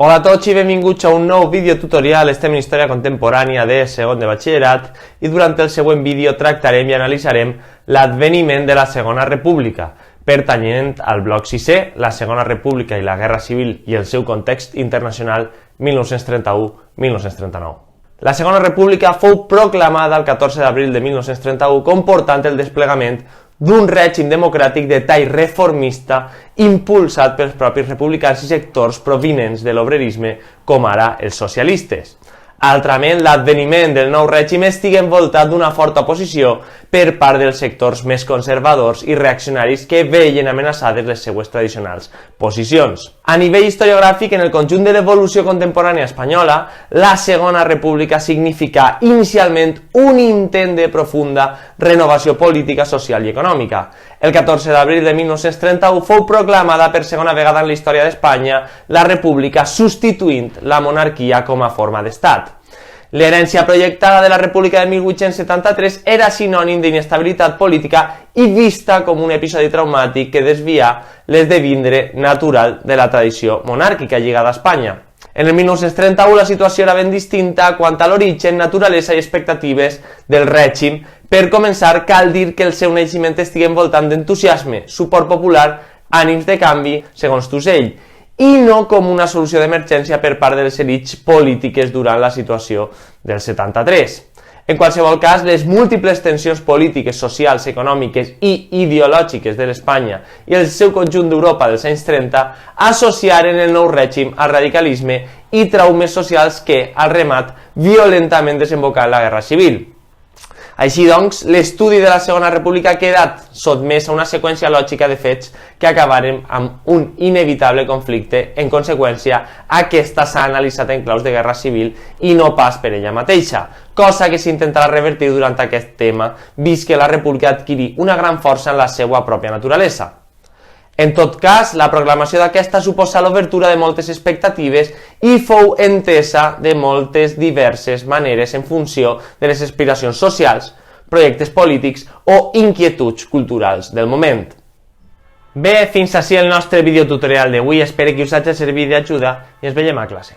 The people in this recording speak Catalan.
Hola a tots i benvinguts a un nou vídeo tutorial. Estem en història contemporània de segon de batxillerat i durant el següent vídeo tractarem i analitzarem l'adveniment de la Segona República, pertanyent al bloc 6è, la Segona República i la Guerra Civil i el seu context internacional 1931-1939. La Segona República fou proclamada el 14 d'abril de 1931, comportant el desplegament d'un règim democràtic de tall reformista impulsat pels propis republicans i sectors provinents de l'obrerisme, com ara els socialistes. Altrament, l'adveniment del nou règim estigui envoltat d'una forta oposició per part dels sectors més conservadors i reaccionaris que veien amenaçades les seues tradicionals posicions. A nivell historiogràfic, en el conjunt de l'evolució contemporània espanyola, la Segona República significà inicialment un intent de profunda renovació política, social i econòmica. El 14 d'abril de 1931 fou proclamada per segona vegada en la història d'Espanya la República, substituint la monarquia com a forma d'estat. L'herència projectada de la República de 1873 era sinònim d'inestabilitat política i vista com un episodi traumàtic que desvià l'esdevindre natural de la tradició monàrquica lligada a Espanya. En el 1931 la situació era ben distinta quant a l'origen, naturalesa i expectatives del règim. Per començar, cal dir que el seu naixement estigui envoltant d'entusiasme, suport popular, ànims de canvi, segons Tusell, i no com una solució d'emergència per part de les elits polítiques durant la situació del 73. En qualsevol cas, les múltiples tensions polítiques, socials, econòmiques i ideològiques de l'Espanya i el seu conjunt d'Europa dels anys 30 associaren el nou règim al radicalisme i traumes socials que, al remat, violentament desembocaren en la Guerra Civil. Així doncs, l'estudi de la Segona República ha quedat sotmès a una seqüència lògica de fets que acabaren amb un inevitable conflicte. En conseqüència, aquesta s'ha analitzat en claus de guerra civil i no pas per ella mateixa, cosa que s'intentarà revertir durant aquest tema, vist que la República adquirí una gran força en la seva pròpia naturalesa. En tot cas, la proclamació d'aquesta suposa l'obertura de moltes expectatives i fou entesa de moltes diverses maneres en funció de les aspiracions socials, projectes polítics o inquietuds culturals del moment. Bé, fins ací el nostre videotutorial d'avui. Espero que us hagi servit d'ajuda i ens veiem a classe.